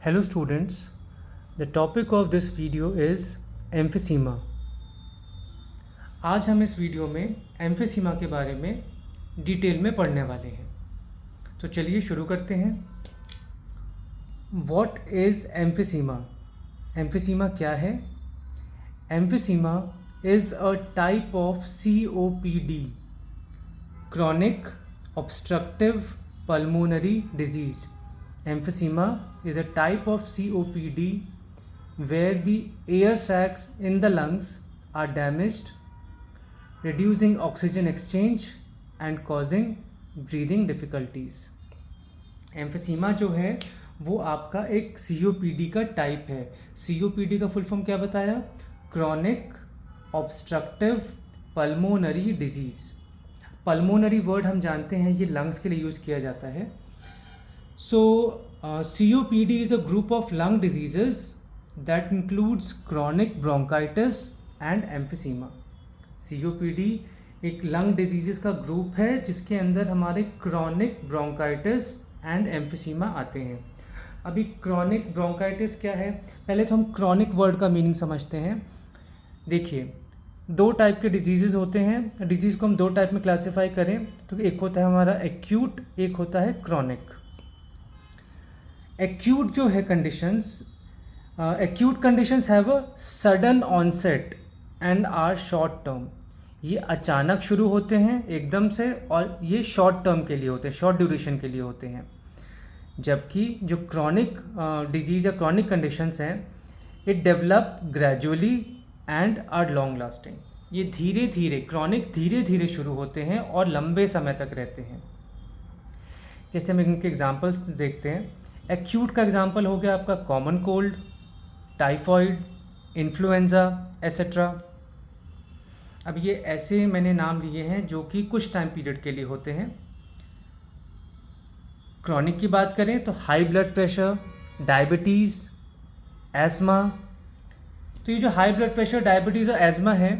Hello students, the topic of this video is emphysema. आज हम इस वीडियो में एम्फिसीमा के बारे में डिटेल में पढ़ने वाले हैं। तो चलिए शुरू करते हैं। What is emphysema? एम्फिसीमा क्या है? Emphysema is a type of COPD, chronic obstructive pulmonary disease. Emphysema is a type of COPD where the air sacs in the lungs are damaged, reducing oxygen exchange and causing breathing difficulties. Emphysema जो है वो आपका एक COPD का type है। COPD का full form क्या बताया? Chronic obstructive pulmonary disease. Pulmonary word हम जानते हैं, ये लंग्स के लिए यूज़ किया जाता है। So, COPD is a group of lung diseases that includes chronic bronchitis and emphysema. COPD एक लंग डिजीज़ का ग्रुप है जिसके अंदर हमारे क्रॉनिक ब्रोंकाइटिस एंड एम्फिसीमा आते हैं। अभी क्रॉनिक ब्रोंकाइटिस क्या है? पहले तो हम क्रॉनिक वर्ड का मीनिंग समझते हैं। देखिए, दो टाइप के डिजीज़ होते हैं। डिजीज़ को हम दो टाइप में क्लासीफाई करें तो एक होता है हमारा एक्यूट, एक होता है क्रॉनिक। एक्यूट जो है conditions, acute conditions have a sudden onset and are short term. ये अचानक शुरू होते हैं एकदम से, और ये शॉर्ट टर्म के लिए होते हैं, शॉर्ट ड्यूरेशन के लिए होते हैं। जबकि जो क्रॉनिक डिजीज़ या क्रॉनिक कंडीशंस हैं, it develop gradually and are long lasting. ये धीरे धीरे, क्रॉनिक धीरे धीरे शुरू होते हैं और लंबे समय तक रहते हैं। जैसे हम इनके एग्जांपल्स देखते हैं। एक्यूट का एग्जांपल हो गया आपका common cold, typhoid, influenza etcetera. अब ये ऐसे मैंने नाम लिए हैं जो कि कुछ टाइम पीरियड के लिए होते हैं। क्रॉनिक की बात करें तो high blood pressure, diabetes, ESMA. तो ये जो हाई ब्लड प्रेशर, डायबिटीज़ और एस्मा है,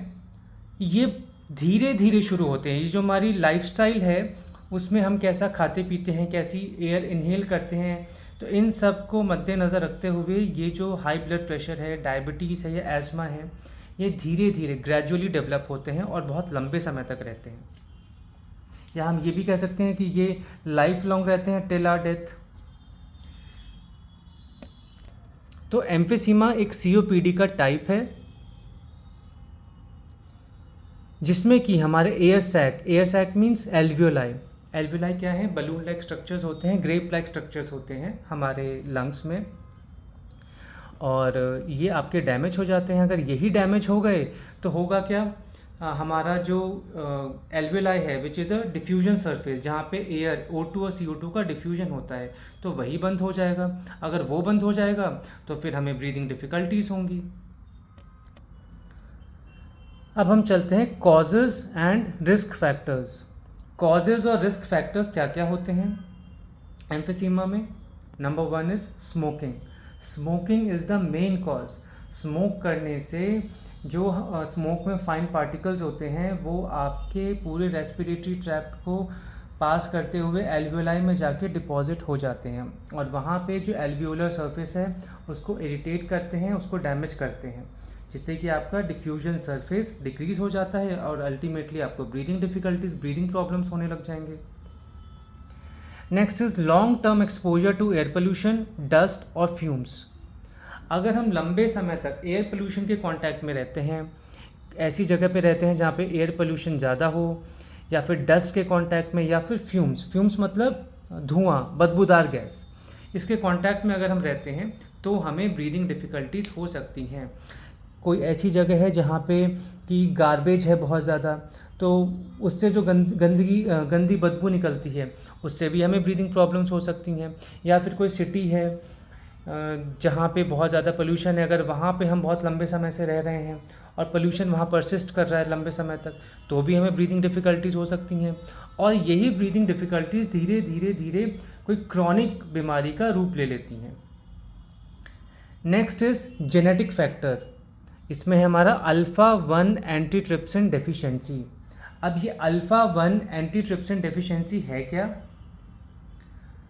ये धीरे धीरे शुरू होते हैं। ये जो हमारी लाइफस्टाइल है उसमें हम कैसा खाते पीते हैं, कैसी एयर इनहेल करते हैं, तो इन सब को मद्देनज़र रखते हुए ये जो हाई ब्लड प्रेशर है, डायबिटीज़ है या एस्मा है, ये धीरे धीरे ग्रेजुअली डेवलप होते हैं और बहुत लंबे समय तक रहते हैं। या हम ये भी कह सकते हैं कि ये लाइफ लॉन्ग रहते हैं, टिल आवर डेथ। तो एम्फिसीमा एक COPD का टाइप है जिसमें कि हमारे air sac means alveoli. Alveoli क्या है? बलून लाइक स्ट्रक्चर्स होते हैं, ग्रेप लाइक स्ट्रक्चर्स होते हैं हमारे लंग्स में, और ये आपके डैमेज हो जाते हैं। अगर यही डैमेज हो गए तो होगा क्या? हमारा जो एल्वियोलाई है which is a diffusion surface, जहाँ पे एयर O2 और CO2 का डिफ्यूजन होता है, तो वही बंद हो जाएगा। अगर वो बंद हो जाएगा तो फिर हमें ब्रीदिंग डिफ़िकल्टीज होंगी। अब हम चलते हैं causes and risk factors. Causes और रिस्क फैक्टर्स क्या क्या होते हैं एम्फिसीमा में? Number 1 is smoking. Smoking is the main cause. Smoke करने से जो स्मोक में फाइन पार्टिकल्स होते हैं वो आपके पूरे रेस्पिरेटरी ट्रैक्ट को पास करते हुए एल्वियोलाई में जाके डिपॉजिट हो जाते हैं, और वहाँ पे जो एल्वियोलर सरफेस है उसको इरिटेट करते हैं, उसको डैमेज करते हैं, जिससे कि आपका डिफ्यूजन सरफेस डिक्रीज़ हो जाता है और अल्टीमेटली आपको ब्रीदिंग डिफ़िकल्टीज, ब्रीदिंग प्रॉब्लम्स होने लग जाएंगे। Next is long term exposure to air pollution, dust और फ्यूम्स। अगर हम लंबे समय तक एयर पोल्यूशन के कांटेक्ट में रहते हैं, ऐसी जगह पे रहते हैं जहाँ पे एयर पोल्यूशन ज़्यादा हो, या फिर डस्ट के कांटेक्ट में, या फिर फ्यूम्स मतलब धुआं, बदबूदार गैस, इसके कांटेक्ट में अगर हम रहते हैं तो हमें ब्रीदिंग डिफ़िकल्टीज हो सकती हैं। कोई ऐसी जगह है जहाँ पे कि गार्बेज है बहुत ज़्यादा, तो उससे जो गंदी बदबू निकलती है उससे भी हमें ब्रीदिंग प्रॉब्लम्स हो सकती हैं। या फिर कोई सिटी है जहाँ पे बहुत ज़्यादा पोल्यूशन है, अगर वहाँ पे हम बहुत लंबे समय से रह रहे हैं और पोल्यूशन वहाँ परसिस्ट कर रहा है लंबे समय तक, तो भी हमें ब्रीदिंग डिफ़िकल्टीज़ हो सकती हैं। और यही ब्रीदिंग डिफ़िकल्टीज़ धीरे धीरे धीरे कोई क्रॉनिक बीमारी का रूप ले लेती हैं। Next is genetic factor. इसमें है हमारा अल्फ़ा-1 एंटीट्रिप्सिन डेफिशिएंसी। अब ये अल्फ़ा-1 एंटीट्रिप्सिन डेफिशिएंसी है क्या?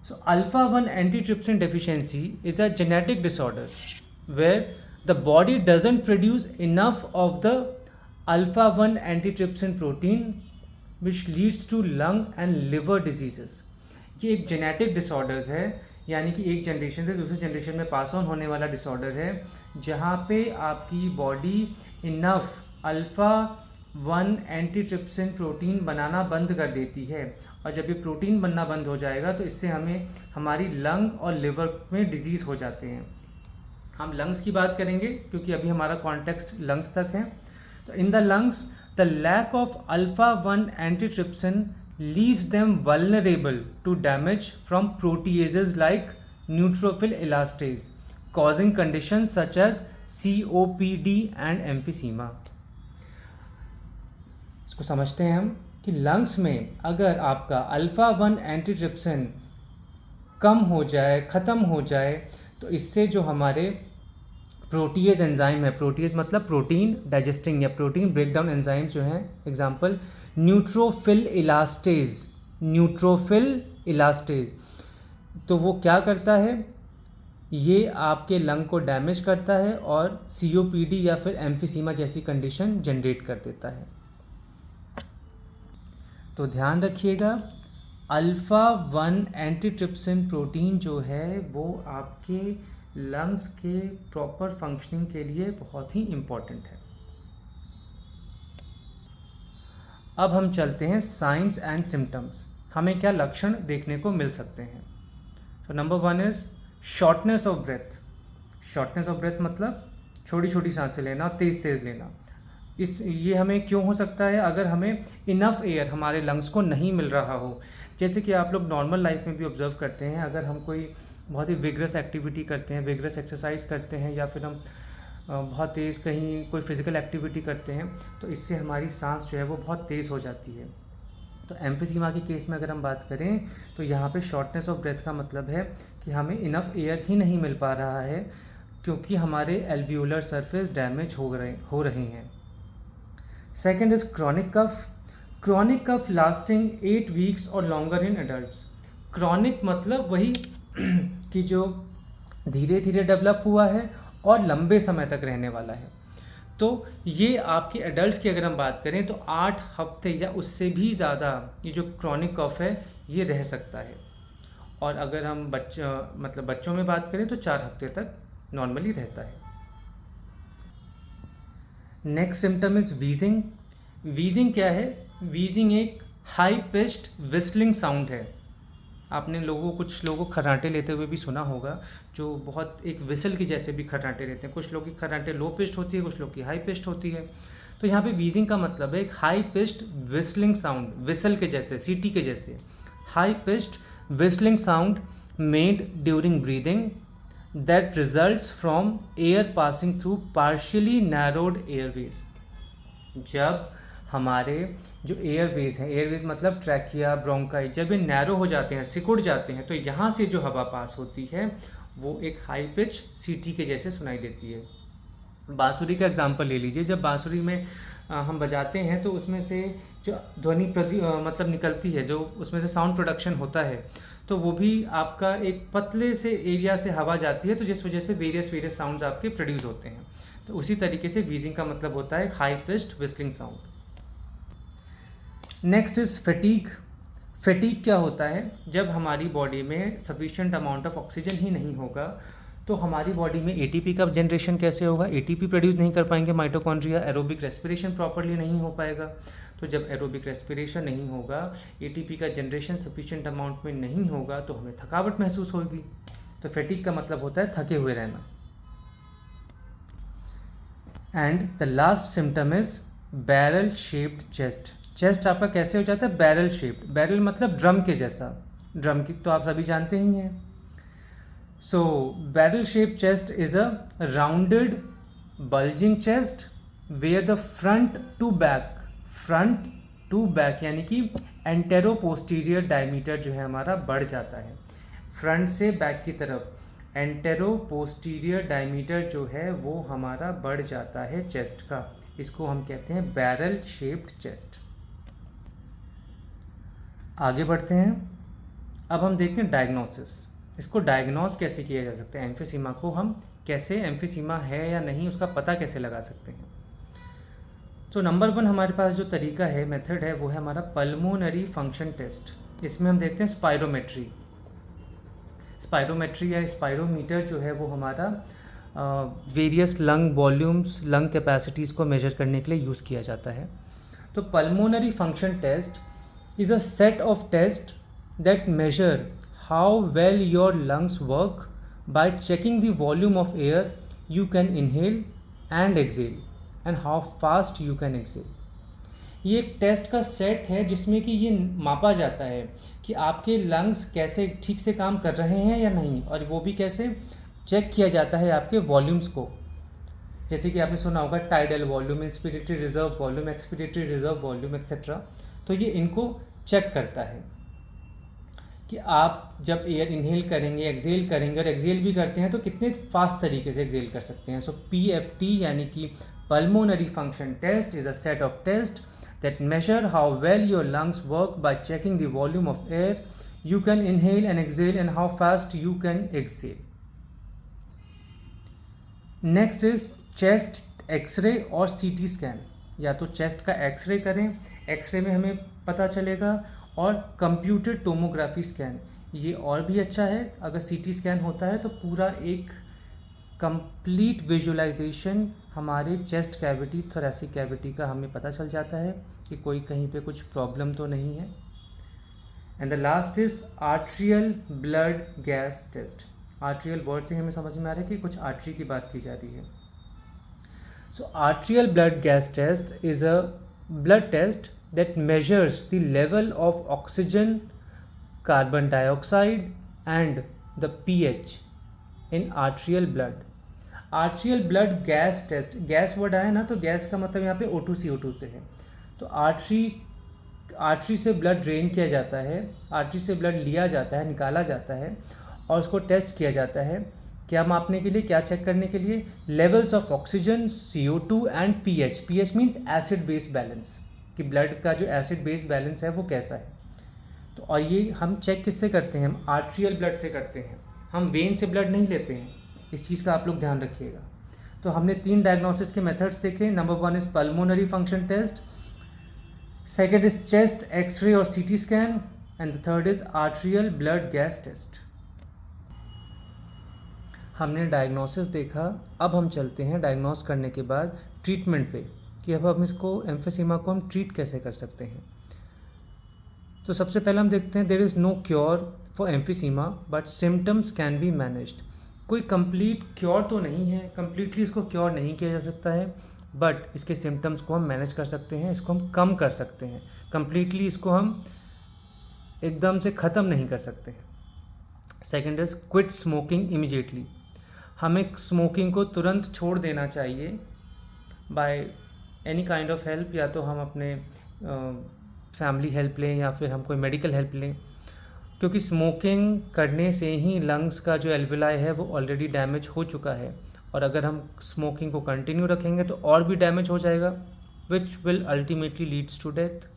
So alpha-1 antitrypsin deficiency is a genetic disorder where the body doesn't produce enough of the alpha-1 antitrypsin protein which leads to lung and liver diseases. ये एक genetic disorders है, यानी कि एक जनरेशन से दूसरे जनरेशन में पास ऑन होने वाला डिसऑर्डर है, जहाँ पे आपकी body enough alpha 1 antitrypsin protein बनाना बंद कर देती है, और जब ये प्रोटीन बनना बंद हो जाएगा तो इससे हमें हमारी लंग और लिवर में डिजीज़ हो जाते हैं. हम लंग्स की बात करेंगे क्योंकि अभी हमारा कॉन्टेक्स्ट लंग्स तक है. तो in the lungs the lack of alpha 1 antitrypsin leaves them vulnerable to damage from proteases like neutrophil elastase, causing conditions such as COPD and emphysema. इसको समझते हैं हम कि लंग्स में अगर आपका अल्फ़ा 1 एंटीट्रिप्सिन कम हो जाए, ख़त्म हो जाए, तो इससे जो हमारे प्रोटीएज एंजाइम है, प्रोटीएज मतलब प्रोटीन डाइजेस्टिंग या प्रोटीन ब्रेकडाउन एंजाइम जो हैं, example neutrophil elastase, neutrophil elastase, तो वो क्या करता है, ये आपके लंग को डैमेज करता है और COPD या फिर एम्फीसीमा जैसी कंडीशन जनरेट कर देता है. तो ध्यान रखिएगा, अल्फ़ा 1 एंटीट्रिप्सिन प्रोटीन जो है वो आपके लंग्स के प्रॉपर फंक्शनिंग के लिए बहुत ही इम्पॉर्टेंट है. अब हम चलते हैं साइंस एंड सिम्टम्स. हमें क्या लक्षण देखने को मिल सकते हैं. तो number 1 is shortness of breath. Shortness of breath मतलब छोटी छोटी सांसें लेना और तेज़ तेज़ लेना. ये हमें क्यों हो सकता है, अगर हमें इनफ एयर हमारे लंग्स को नहीं मिल रहा हो. जैसे कि आप लोग नॉर्मल लाइफ में भी ऑब्जर्व करते हैं, अगर हम कोई बहुत ही विगरस एक्टिविटी करते हैं, विगरस एक्सरसाइज करते हैं, या फिर हम बहुत तेज़ कहीं कोई फिज़िकल एक्टिविटी करते हैं, तो इससे हमारी सांस जो है वो बहुत तेज़ हो जाती है. तो एम्फीसीमा के केस में अगर हम बात करें तो यहाँ पे शॉर्टनेस ऑफ ब्रेथ का मतलब है कि हमें इनफ एयर ही नहीं मिल पा रहा है, क्योंकि हमारे एल्वियोलर सरफेस डैमेज हो रहे हैं. Second is chronic cough. Chronic cough lasting 8 weeks और लॉन्गर इन एडल्ट्स. क्रॉनिक मतलब वही कि जो धीरे धीरे डेवलप हुआ है और लंबे समय तक रहने वाला है. तो ये आपके एडल्ट्स की अगर हम बात करें तो 8 हफ्ते या उससे भी ज़्यादा ये जो क्रॉनिक कफ है ये रह सकता है. और अगर हम बच्चों में बात करें तो 4 हफ्ते तक नॉर्मली रहता है. Next symptom is wheezing. Wheezing क्या है? वीजिंग एक हाई पिच्ड विस्लिंग साउंड है. आपने कुछ लोगों को खर्राटे लेते हुए भी सुना होगा, जो बहुत एक विसल की जैसे भी खर्राटे लेते हैं. कुछ लोग की खर्राटे लो पिच्ड होती है, कुछ लोग की हाई पिच्ड होती है. तो यहाँ पे वीजिंग का मतलब है एक high pitched whistling sound, whistle के जैसे, सीटी के जैसे. High pitched whistling sound made during breathing that results from air passing through partially narrowed Airways. जब हमारे जो एयरवेज हैं, एयरवेज मतलब ट्रैकिया, ब्रोंकाई, जब ये नैरो हो जाते हैं, सिकुड़ जाते हैं, तो यहाँ से जो हवा पास होती है वो एक हाई पिच सीटी के जैसे सुनाई देती है. बांसुरी का एग्जांपल ले लीजिए. जब बांसुरी में हम बजाते हैं तो उसमें से जो ध्वनि मतलब निकलती है, जो उसमें से साउंड प्रोडक्शन होता है, तो वो भी आपका एक पतले से एरिया से हवा जाती है, तो जिस वजह से वेरियस साउंड्स आपके प्रोड्यूस होते हैं. तो उसी तरीके से वीजिंग का मतलब होता है high pitched whistling sound. Next is fatigue. Fatigue क्या होता है? जब हमारी बॉडी में सफिशिएंट अमाउंट ऑफ ऑक्सीजन ही नहीं होगा तो हमारी बॉडी में एटीपी का जनरेशन कैसे होगा? एटीपी प्रोड्यूस नहीं कर पाएंगे माइटोकॉन्ड्रिया, एरोबिक रेस्पिरेशन प्रॉपर्ली नहीं हो पाएगा. तो जब एरोबिक रेस्पिरेशन नहीं होगा, एटीपी का जनरेशन सफिशिएंट अमाउंट में नहीं होगा, तो हमें थकावट महसूस होगी. तो फटीग का मतलब होता है थके हुए रहना. And the last symptom is barrel shaped chest. Chest आपका कैसे हो जाता है? Barrel shaped. बैरल मतलब ड्रम के जैसा. ड्रम की तो आप सभी जानते ही हैं. So barrel shaped chest is a rounded bulging chest where the front to back यानी कि एंटेरो पोस्टीरियर डायमीटर जो है हमारा बढ़ जाता है. फ्रंट से बैक की तरफ एंटेरो पोस्टीरियर डायमीटर जो है वो हमारा बढ़ जाता है चेस्ट का. इसको हम कहते हैं बैरल शेप्ड चेस्ट. आगे बढ़ते हैं. अब हम देखते हैं डायग्नोसिस। इसको डायग्नोस कैसे किया जा सकता है, एम्फीसीमा को हम कैसे, एम्फीसीमा है या नहीं उसका पता कैसे लगा सकते हैं। तो नंबर 1 हमारे पास जो तरीका है, मेथड है, वो है हमारा पल्मोनरी फंक्शन टेस्ट। इसमें हम देखते हैं स्पायरोमेट्री। स्पायरोमेट्री या स्पायरोमीटर जो है वो हमारा various lung volumes, lung capacities को मेजर करने के लिए यूज़ किया जाता है। तो pulmonary function test is a set of test that measure how well your lungs work by checking the volume of air you can inhale and exhale and how fast you can exhale. ये एक test का set है जिसमें कि ये मापा जाता है कि आपके लंग्स कैसे ठीक से काम कर रहे हैं या नहीं, और वो भी कैसे चेक किया जाता है आपके वॉल्यूम्स को। जैसे कि आपने सुना होगा tidal volume, inspiratory reserve volume, expiratory reserve volume etcetera. तो ये इनको चेक करता है कि आप जब एयर इनहेल करेंगे, एक्सेल करेंगे और एक्सेल भी करते हैं तो कितने फास्ट तरीके से एक्सेल कर सकते हैं। सो PFT यानी कि pulmonary function test is a set of test that measure how well your lungs work by checking the volume of air you can inhale and exhale and how fast you can exhale. Next is chest x ray और CT scan. या तो chest का x ray करें, x ray में हमें पता चलेगा, और कंप्यूटेड टोमोग्राफी स्कैन, ये और भी अच्छा है। अगर CT स्कैन होता है तो पूरा एक कंप्लीट विजुअलाइजेशन हमारे चेस्ट कैविटी, थोरेसिक कैविटी का हमें पता चल जाता है कि कोई कहीं पे कुछ प्रॉब्लम तो नहीं है। And the last is arterial blood gas test. Arterial word से हमें समझ में आ रहा है कि कुछ आर्टरी की बात की जा रही है। So arterial blood gas test is a blood test that measures the level of oxygen, carbon dioxide and the pH in arterial blood. Arterial blood gas test, gas word आया ना, तो गैस का मतलब यहाँ पे O2 CO2 से है। तो आर्टरी से ब्लड ड्रेन किया जाता है, आर्टरी से ब्लड लिया जाता है, निकाला जाता है और उसको टेस्ट किया जाता है। क्या मापने के लिए, क्या चेक करने के लिए? Levels of oxygen, CO2 and pH। pH means acid base balance, कि ब्लड का जो एसिड बेस बैलेंस है वो कैसा है। तो और ये हम चेक किससे करते हैं? हम आर्ट्रियल ब्लड से करते हैं, हम वेन से ब्लड नहीं लेते हैं। इस चीज़ का आप लोग ध्यान रखिएगा। तो हमने 3 डायग्नोसिस के मेथड्स देखे। Number 1 is pulmonary function test, second is chest x ray और CT scan, and the third is arterial blood gas test. हमने डायग्नोसिस देखा, अब हम चलते हैं डायग्नोस करने के बाद ट्रीटमेंट पे, कि अब हम इसको एम्फीसीमा को हम ट्रीट कैसे कर सकते हैं। तो सबसे पहले हम देखते हैं there is no cure for emphysema but symptoms can be managed. कोई कंप्लीट क्योर तो नहीं है, कंप्लीटली इसको क्योर नहीं किया जा सकता है, बट इसके सिम्टम्स को हम मैनेज कर सकते हैं, इसको हम कम कर सकते हैं। कंप्लीटली इसको हम एकदम से ख़त्म नहीं कर सकते हैं। Second is quit smoking immediately. हमें स्मोकिंग को तुरंत छोड़ देना चाहिए by any kind of help, या तो हम अपने फैमिली हेल्प लें या फिर हम कोई मेडिकल हेल्प लें, क्योंकि स्मोकिंग करने से ही लंग्स का जो एल्विलाई है वो ऑलरेडी डैमेज हो चुका है, और अगर हम स्मोकिंग को कंटिन्यू रखेंगे तो और भी डैमेज हो जाएगा, which will ultimately leads to death.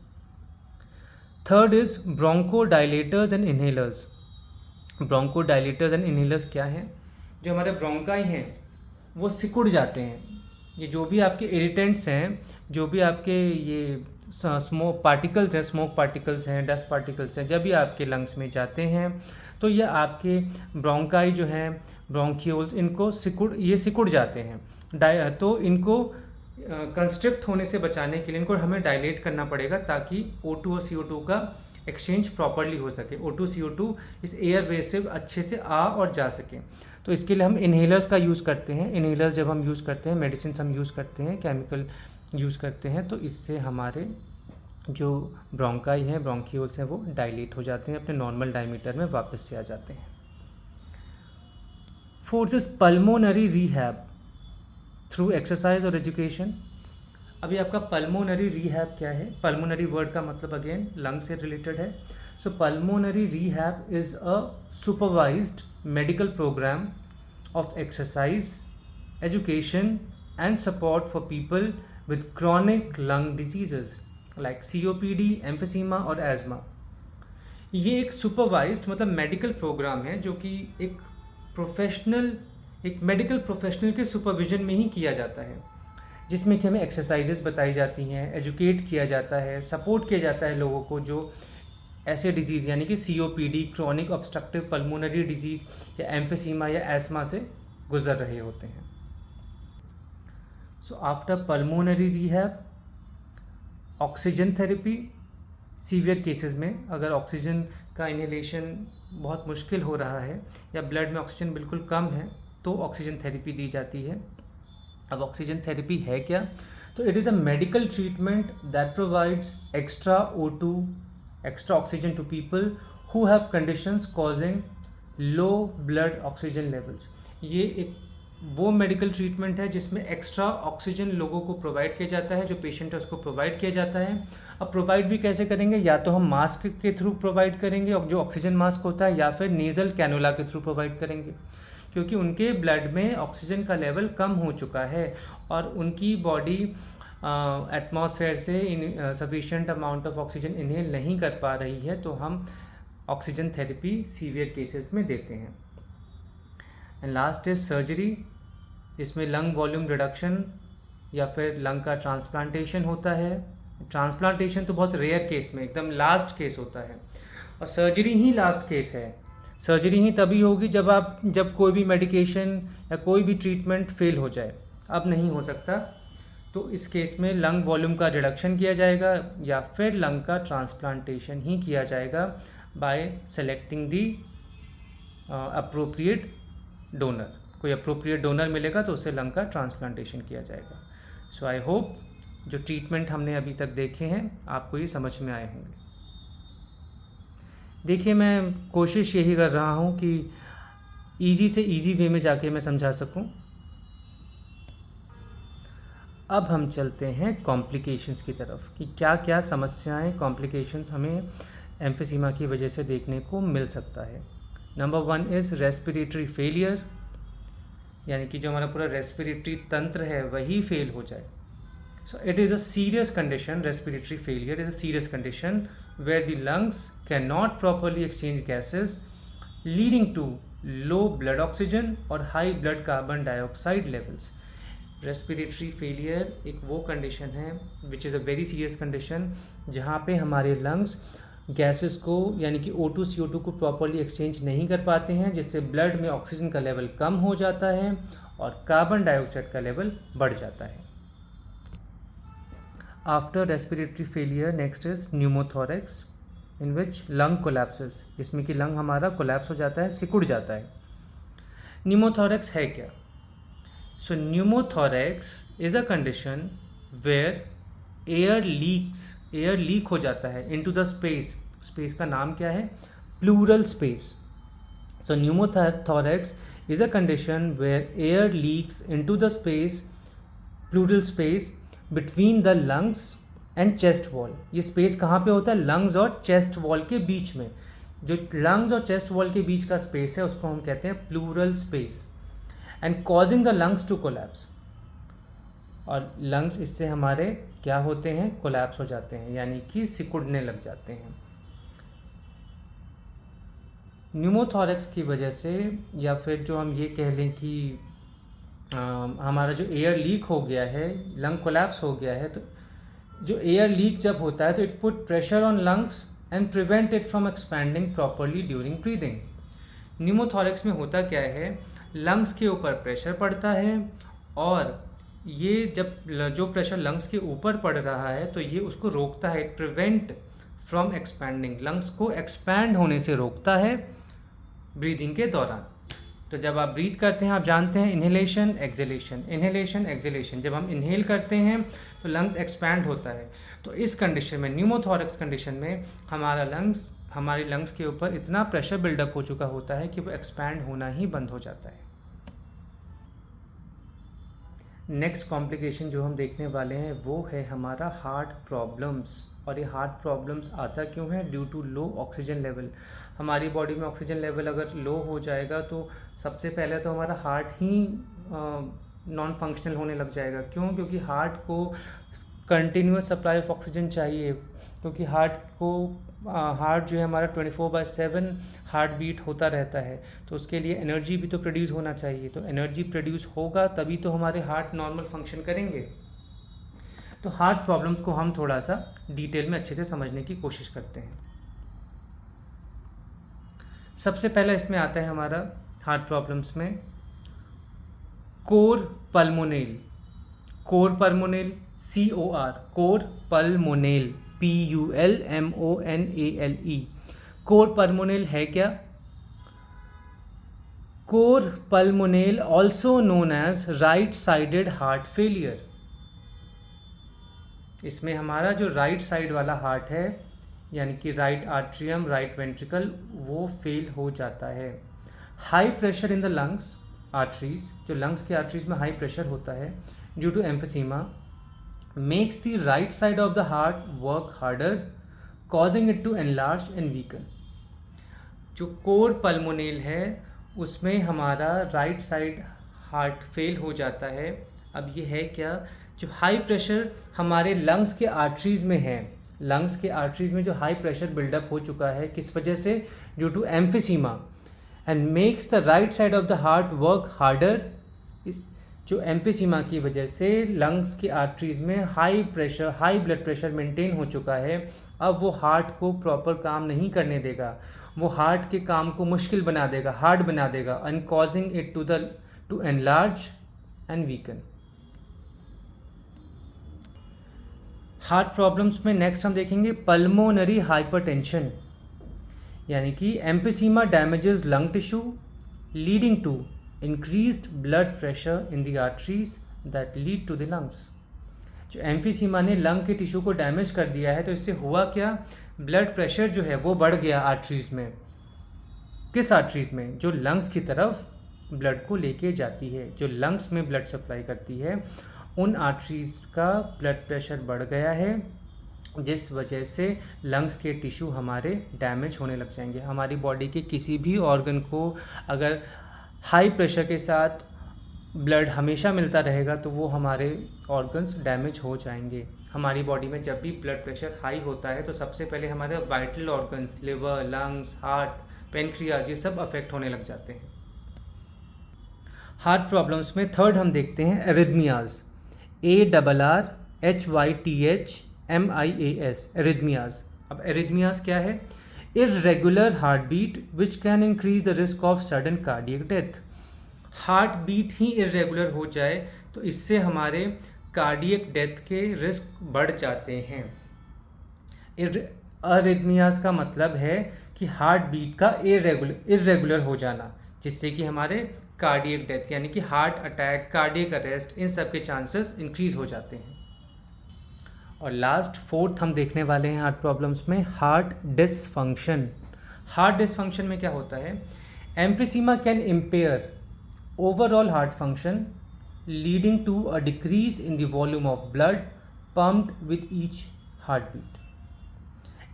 Third is bronchodilators and inhalers. Bronchodilators and inhalers क्या हैं? जो हमारे ब्रोंकाई हैं वो सिकुड़ जाते हैं। ये जो भी आपके इरिटेंट्स हैं, जो भी आपके ये स्मोक पार्टिकल्स हैं, स्मोक पार्टिकल्स हैं, डस्ट पार्टिकल्स हैं, जब भी आपके लंग्स में जाते हैं तो ये आपके ब्रोंकाई जो हैं, ब्रोंक्यूल्स, इनको सिकुड़ जाते हैं। तो इनको कंस्ट्रिक्ट होने से बचाने के लिए इनको हमें डायलेट करना पड़ेगा, ताकि O2 और CO2 का एक्सचेंज प्रॉपरली हो सके, O2 CO2 इस एयर वे से अच्छे से आ और जा सके। तो इसके लिए हम इन्हेलर्स का यूज़ करते हैं। इन्हेलर्स जब हम यूज़ करते हैं, मेडिसिन हम यूज़ करते हैं, केमिकल यूज़ करते हैं, तो इससे हमारे जो ब्रोंकाई हैं, ब्रोंक्यूल्स हैं, वो डायलेट हो जाते हैं, अपने नॉर्मल डायमीटर में वापस से आ जाते हैं। Fourth is pulmonary rehab through exercise और एजुकेशन। अभी आपका पल्मोनरी रिहैब क्या है? पल्मोनरी वर्ड का मतलब अगेन लंग से रिलेटेड है। So pulmonary rehab is a supervised medical program of exercise, education and support for people with chronic lung diseases like COPD, emphysema और asthma. ये एक सुपरवाइज्ड मतलब मेडिकल प्रोग्राम है जो कि एक मेडिकल प्रोफेशनल के सुपरविजन में ही किया जाता है, जिसमें कि हमें एक्सरसाइजेस बताई जाती हैं, एजुकेट किया जाता है, सपोर्ट किया जाता है लोगों को जो ऐसे डिजीज़ यानी कि COPD, chronic obstructive pulmonary disease या एम्फीसीमा या एस्मा से गुजर रहे होते हैं। So after pulmonary rehab, oxygen therapy, severe cases में अगर ऑक्सीजन का इनहेलेशन बहुत मुश्किल हो रहा है या ब्लड में ऑक्सीजन बिल्कुल कम है तो ऑक्सीजन थेरेपी दी जाती है। अब ऑक्सीजन थेरेपी है क्या? तो it is a medical treatment that provides extra O2, extra oxygen to people who have conditions causing low blood oxygen levels. ये एक वो मेडिकल ट्रीटमेंट है जिसमें एक्स्ट्रा ऑक्सीजन लोगों को प्रोवाइड किया जाता है, जो पेशेंट है उसको प्रोवाइड किया जाता है। अब प्रोवाइड भी कैसे करेंगे? या तो हम मास्क के थ्रू प्रोवाइड करेंगे, और जो ऑक्सीजन मास्क होता है, या फिर नेज़ल कैनुला के थ्रू प्रोवाइड करेंगे, क्योंकि उनके ब्लड में ऑक्सीजन का लेवल कम हो चुका है और उनकी बॉडी एटमॉस्फेयर से sufficient amount of oxygen inhale नहीं कर पा रही है, तो हम ऑक्सीजन थेरेपी सीवियर केसेस में देते हैं। एंड लास्ट इज सर्जरी, जिसमें लंग वॉल्यूम रिडक्शन या फिर लंग का ट्रांसप्लांटेशन होता है। ट्रांसप्लांटेशन तो बहुत रेयर केस में एकदम लास्ट केस होता है, और सर्जरी ही लास्ट केस है। सर्जरी ही तभी होगी जब कोई भी मेडिकेशन या कोई भी ट्रीटमेंट फेल हो जाए, अब नहीं हो सकता। तो इस केस में लंग वॉल्यूम का रिडक्शन किया जाएगा या फिर लंग का ट्रांसप्लांटेशन ही किया जाएगा bye selecting the appropriate donor. कोई अप्रोप्रिएट डोनर मिलेगा तो उससे लंग का ट्रांसप्लांटेशन किया जाएगा। सो आई होप जो ट्रीटमेंट हमने अभी तक देखे हैं आपको ये समझ में आए होंगे। देखिए, मैं कोशिश यही कर रहा हूँ कि ईजी से ईजी वे में जाके मैं समझा सकूँ। अब हम चलते हैं कॉम्प्लिकेशंस की तरफ कि क्या क्या समस्याएं, कॉम्प्लिकेशंस हमें एम्फीसीमा की वजह से देखने को मिल सकता है। नंबर 1 इज़ रेस्पिरेटरी फेलियर, यानी कि जो हमारा पूरा रेस्पिरेटरी तंत्र है वही फेल हो जाए। So it is a serious condition, respiratory failure is a serious condition where the lungs cannot properly exchange gases, leading to low blood oxygen और high blood carbon dioxide levels. Respiratory failure एक वो condition है which is a very serious condition जहाँ पे हमारे lungs gases को यानी कि O2 CO2 को प्रॉपरली एक्सचेंज नहीं कर पाते हैं, जिससे ब्लड में ऑक्सीजन का लेवल कम हो जाता है और कार्बन डाइऑक्साइड का लेवल बढ़ जाता है। After respiratory failure next is pneumothorax in which lung collapses, जिसमें कि लंग हमारा कोलैप्स हो जाता है, सिकुड़ जाता है। न्यूमोथोरेक्स है क्या? So pneumothorax is a condition where air leak हो जाता है इनटू द स्पेस का नाम क्या है? Pleural space. So pneumothorax is a condition where air leaks into the space, pleural space between the lungs and chest wall. ये space कहाँ पे होता है? लंग्स और चेस्ट वॉल के बीच में। जो लंग्स और चेस्ट वॉल के बीच का स्पेस है उसको हम कहते हैं pleural space, and causing the lungs to collapse. और लंग्स इससे हमारे क्या होते हैं? कोलैप्स हो जाते हैं, यानी कि सिकुड़ने लग जाते हैं। न्यूमोथोरेक्स की वजह से, या फिर जो हम ये कह लें कि हमारा जो एयर लीक हो गया है, लंग कोलैप्स हो गया है, तो जो एयर लीक जब होता है तो it put pressure on lungs and prevent it from expanding properly during breathing. Pneumothorax में होता क्या है? लंग्स के ऊपर प्रेशर पड़ता है, और ये जब जो प्रेशर लंग्स के ऊपर पड़ रहा है तो ये उसको रोकता है, प्रिवेंट फ्रॉम एक्सपैंडिंग, लंग्स को एक्सपैंड होने से रोकता है ब्रीदिंग के दौरान। तो जब आप ब्रीथ करते हैं आप जानते हैं इन्हेलेशन एक्सहेलेशन, जब हम इन्हेल करते हैं तो लंग्स एक्सपैंड होता है। तो इस कंडीशन में, न्यूमोथोरेक्स कंडीशन में, हमारे लंग्स के ऊपर इतना प्रेशर बिल्डअप हो चुका होता है कि वो एक्सपैंड होना ही बंद हो जाता है। नेक्स्ट कॉम्प्लिकेशन जो हम देखने वाले हैं वो है हमारा हार्ट प्रॉब्लम्स। और ये हार्ट प्रॉब्लम्स आता क्यों है? Due to low oxygen level. हमारी बॉडी में ऑक्सीजन लेवल अगर लो हो जाएगा तो सबसे पहले तो हमारा हार्ट ही नॉन फंक्शनल होने लग जाएगा। क्यों? क्योंकि हार्ट को कंटिन्यूस सप्लाई ऑफ ऑक्सीजन चाहिए, क्योंकि हार्ट को हार्ट जो है हमारा 24/7 हार्ट बीट होता रहता है, तो उसके लिए एनर्जी भी तो प्रोड्यूस होना चाहिए। तो एनर्जी प्रोड्यूस होगा तभी तो हमारे हार्ट नॉर्मल फंक्शन करेंगे। तो हार्ट प्रॉब्लम्स को हम थोड़ा सा डिटेल में अच्छे से समझने की कोशिश करते हैं। सबसे पहला इसमें आता है हमारा हार्ट प्रॉब्लम्स में cor pulmonale. Cor pulmonale COR, cor pulmonale PULMONALE। Cor pulmonale है क्या? Cor pulmonale also known as right sided heart failure. इसमें हमारा जो राइट साइड वाला हार्ट है, यानी कि राइट आर्ट्रियम, राइट वेंट्रिकल, वो फेल हो जाता है। High pressure in the lungs arteries, जो लंग्स के आर्टरीज में हाई प्रेशर होता है due to emphysema, makes the right side of the heart work harder, causing it to enlarge and weaken। जो कोर पल्मोनेल है उसमें हमारा राइट साइड हार्ट फेल हो जाता है। अब ये है क्या? जो हाई प्रेशर हमारे लंग्स के आर्टरीज में है, लंग्स के आर्टरीज में जो हाई प्रेशर बिल्डअप हो चुका है, किस वजह से? Due to emphysema, and makes the right side of the heart work harder. जो एम्फीसीमा की वजह से लंग्स की आर्टरीज में high pressure, high blood pressure maintain हो चुका है। अब वो हार्ट को प्रॉपर काम नहीं करने देगा, वो हार्ट के काम को मुश्किल बना देगा, हार्ड बना देगा, and causing it to enlarge and weaken. Heart problems में नेक्स्ट हम देखेंगे पल्मोनरी हाइपरटेंशन, यानी कि emphysema damages lung tissue leading to increased blood pressure in the arteries that lead to the lungs। जो एम्फीसीमा ने lung के tissue को damage कर दिया है, तो इससे हुआ क्या? ब्लड प्रेशर जो है वो बढ़ गया आर्टरीज में। किस आर्टरीज में? जो लंग्स की तरफ ब्लड को लेके जाती है, जो लंग्स में ब्लड सप्लाई करती है, उन आर्टरीज का ब्लड प्रेशर बढ़ गया है, जिस वजह से लंग्स के टिश्यू हमारे डैमेज होने लग जाएंगे। हमारी बॉडी के किसी भी ऑर्गन को अगर हाई प्रेशर के साथ ब्लड हमेशा मिलता रहेगा तो वो हमारे ऑर्गन्स डैमेज हो जाएंगे। हमारी बॉडी में जब भी ब्लड प्रेशर हाई होता है तो सबसे पहले हमारे vital organs, liver, lungs, heart, pancreas, ये सब अफेक्ट होने लग जाते हैं। हार्ट प्रॉब्लम्स में थर्ड हम देखते हैं एरिथमियाज, ARRHYTHMIAS, एरिथमियाज। अब एरिथमियाज क्या है? Irregular heart beat which can increase the risk of sudden cardiac death. Heart beat ही इर्रेगुलर हो जाए तो इससे हमारे कार्डियक डेथ के रिस्क बढ़ जाते हैं। अरिथमियाज का मतलब है कि हार्ट बीट का इर्रेगुलर हो जाना, जिससे कि हमारे कार्डियक डेथ यानी कि हार्ट अटैक, कार्डियक अरेस्ट, इन सब के चांसेस इंक्रीज हो जाते हैं। और लास्ट फोर्थ हम देखने वाले हैं हार्ट प्रॉब्लम्स में हार्ट डिसफंक्शन। हार्ट डिसफंक्शन में क्या होता है? Emphysema can impair overall heart function leading to a decrease in the volume of blood pumped with each heart beat.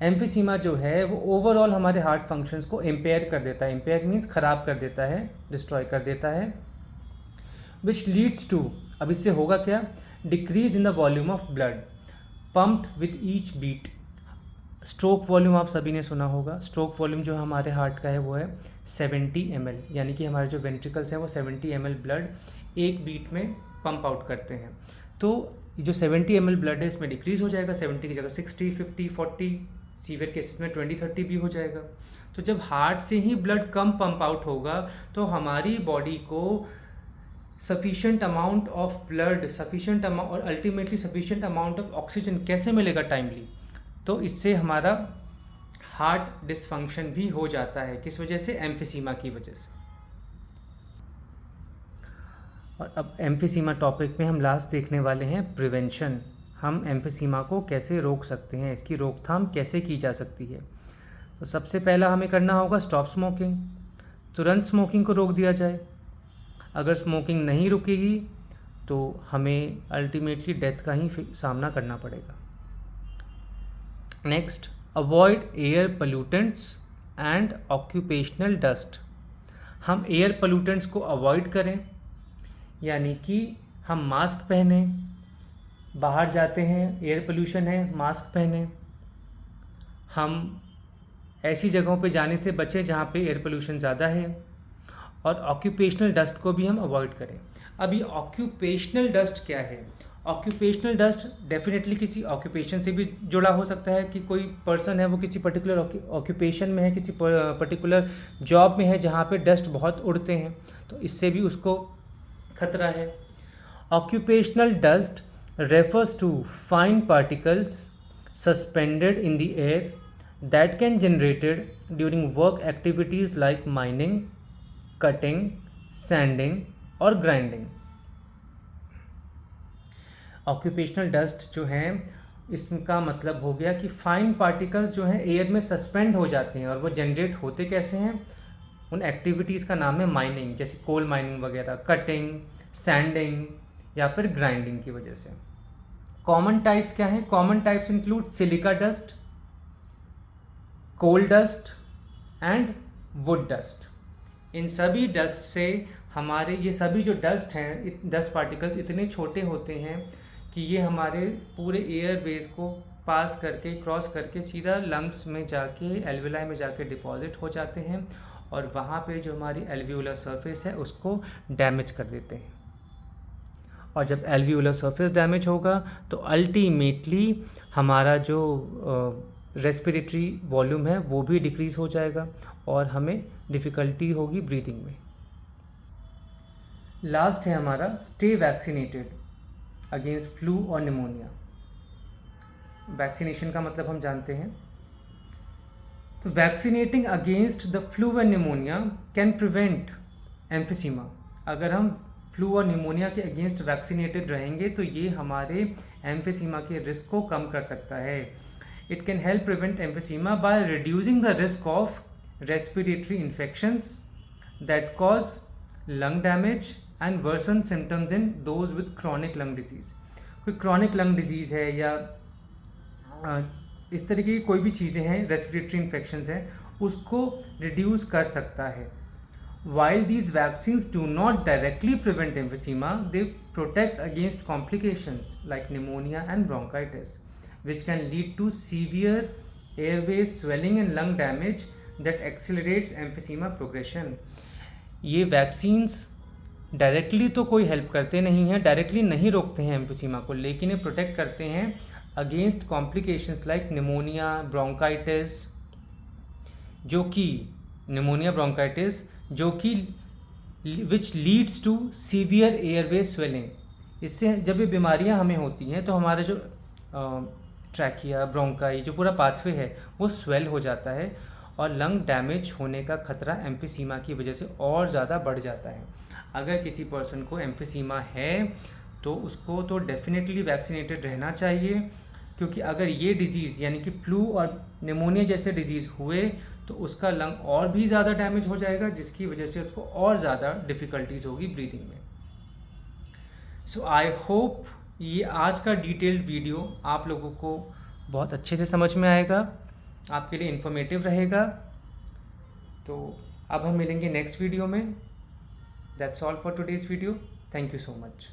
Emphysema जो है वो ओवरऑल हमारे हार्ट फंक्शंस को इम्पेयर कर देता है। इम्पेयर मीन्स खराब कर देता है, डिस्ट्रॉय कर देता है, विच लीड्स टू, अब इससे होगा क्या? Decrease in the volume of blood pumped with each beat. Stroke volume आप सभी ने सुना होगा। स्ट्रोक वॉल्यूम जो हमारे हार्ट का है वो है 70 ml, यानी कि हमारे जो वेंट्रिकल्स हैं वो 70 ml ब्लड एक बीट में पंप आउट करते हैं। तो जो 70 ml ब्लड है इसमें डिक्रीज हो जाएगा, 70 की जगह 60, 50, 40, सीवियर केसेस में 20-30 भी हो जाएगा। तो जब हार्ट से ही ब्लड कम पंप आउट होगा तो हमारी बॉडी को sufficient amount of blood, sufficient amount और ultimately sufficient amount of oxygen कैसे मिलेगा टाइमली? तो इससे हमारा हार्ट डिसफंक्शन भी हो जाता है। किस वजह से? एम्फीसीमा की वजह से। और अब एम्फीसीमा टॉपिक में हम लास्ट देखने वाले हैं प्रिवेंशन। हम एम्फीसीमा को कैसे रोक सकते हैं, इसकी रोकथाम कैसे की जा सकती है? तो सबसे पहला हमें करना होगा स्टॉप स्मोकिंग। तुरंत स्मोकिंग को रोक दिया जाए। अगर स्मोकिंग नहीं रुकेगी तो हमें अल्टीमेटली डेथ का ही सामना करना पड़ेगा। Next, avoid air pollutants and occupational dust. हम एयर पोल्यूटेंट्स को अवॉइड करें, यानी कि हम मास्क पहने, बाहर जाते हैं एयर पोल्यूशन है, मास्क पहने। हम ऐसी जगहों पे जाने से बचें जहाँ पे एयर पोल्यूशन ज़्यादा है, और ऑक्यूपेशनल डस्ट को भी हम अवॉइड करें। अब ये ऑक्यूपेशनल डस्ट क्या है? ऑक्यूपेशनल डस्ट डेफिनेटली किसी ऑक्यूपेशन से भी जुड़ा हो सकता है कि कोई पर्सन है वो किसी पर्टिकुलर ऑक्यूपेशन में है, किसी पर्टिकुलर जॉब में है जहाँ पे डस्ट बहुत उड़ते हैं, तो इससे भी उसको खतरा है। Occupational dust refers to fine particles suspended in the air that can generated during work activities like mining, cutting, sanding और ग्राइंडिंग। ऑक्यूपेशनल डस्ट जो है, इसका मतलब हो गया कि फाइन पार्टिकल्स जो हैं एयर में सस्पेंड हो जाते हैं, और वो जनरेट होते कैसे हैं? उन एक्टिविटीज़ का नाम है माइनिंग, जैसे कोल माइनिंग वगैरह, कटिंग, सैंडिंग या फिर ग्राइंडिंग की वजह से। कॉमन टाइप्स क्या हैं? Common types include silica dust, coal dust and wood dust. इन सभी डस्ट से हमारे ये सभी जो डस्ट हैं, डस्ट पार्टिकल्स इतने छोटे होते हैं कि ये हमारे पूरे एयरवेज को पास करके, क्रॉस करके सीधा लंग्स में जाके, एल्विलाई में जाके डिपॉजिट हो जाते हैं, और वहाँ पे जो हमारी एल्वियोलर सरफेस है उसको डैमेज कर देते हैं। और जब एल्वियोलर सरफेस डैमेज होगा तो अल्टीमेटली हमारा जो रेस्पिरेटरी वॉल्यूम है वो भी डिक्रीज़ हो जाएगा और हमें डिफ़िकल्टी होगी ब्रीदिंग में। लास्ट है हमारा स्टे वैक्सीनेटेड अगेंस्ट फ्लू और निमोनिया। वैक्सीनेशन का मतलब हम जानते हैं। तो vaccinating against the flu and pneumonia can prevent emphysema. अगर हम फ्लू और निमोनिया के अगेंस्ट वैक्सीनेटेड रहेंगे तो ये हमारे एम्फिसीमा के रिस्क को कम कर सकता है। It can help prevent emphysema by reducing the risk of respiratory infections that cause lung damage and worsen symptoms in those with chronic lung disease. कोई क्रॉनिक लंग डिजीज़ है या इस तरीके की कोई भी चीज़ें हैं, रेस्पिरेटरी इन्फेक्शंस हैं, उसको रिड्यूस कर सकता है। While these vaccines do not directly prevent emphysema, they protect against complications like pneumonia and bronchitis, which can lead to severe airway swelling and lung damage that accelerates emphysema progression. ये vaccines directly तो कोई help करते नहीं हैं, directly नहीं रोकते हैं emphysema को, लेकिन ये प्रोटेक्ट करते हैं against complications like pneumonia, bronchitis, जो कि निमोनिया, ब्रोंकाइटिस जो कि which leads to severe airway swelling. इससे जब ये बीमारियां हमें होती हैं तो हमारा जो ट्रैकिया, ब्रोंकाई, जो पूरा पाथवे है वो स्वेल हो जाता है और लंग डैमेज होने का खतरा एम्फिसीमा की वजह से और ज़्यादा बढ़ जाता है। अगर किसी पर्सन को एम्फिसीमा है तो उसको तो डेफिनेटली वैक्सीनेटेड रहना चाहिए, क्योंकि अगर ये डिजीज़ यानी कि फ्लू और निमोनिया जैसे डिजीज़ हुए तो उसका लंग और भी ज़्यादा डैमेज हो जाएगा, जिसकी वजह से उसको और ज़्यादा डिफ़िकल्टीज़ होगी ब्रीदिंग में। सो आई होप ये आज का डिटेल्ड वीडियो आप लोगों को बहुत अच्छे से समझ में आएगा, आपके लिए इन्फॉर्मेटिव रहेगा। तो अब हम मिलेंगे नेक्स्ट वीडियो में। That's all for today's video. Thank you so much.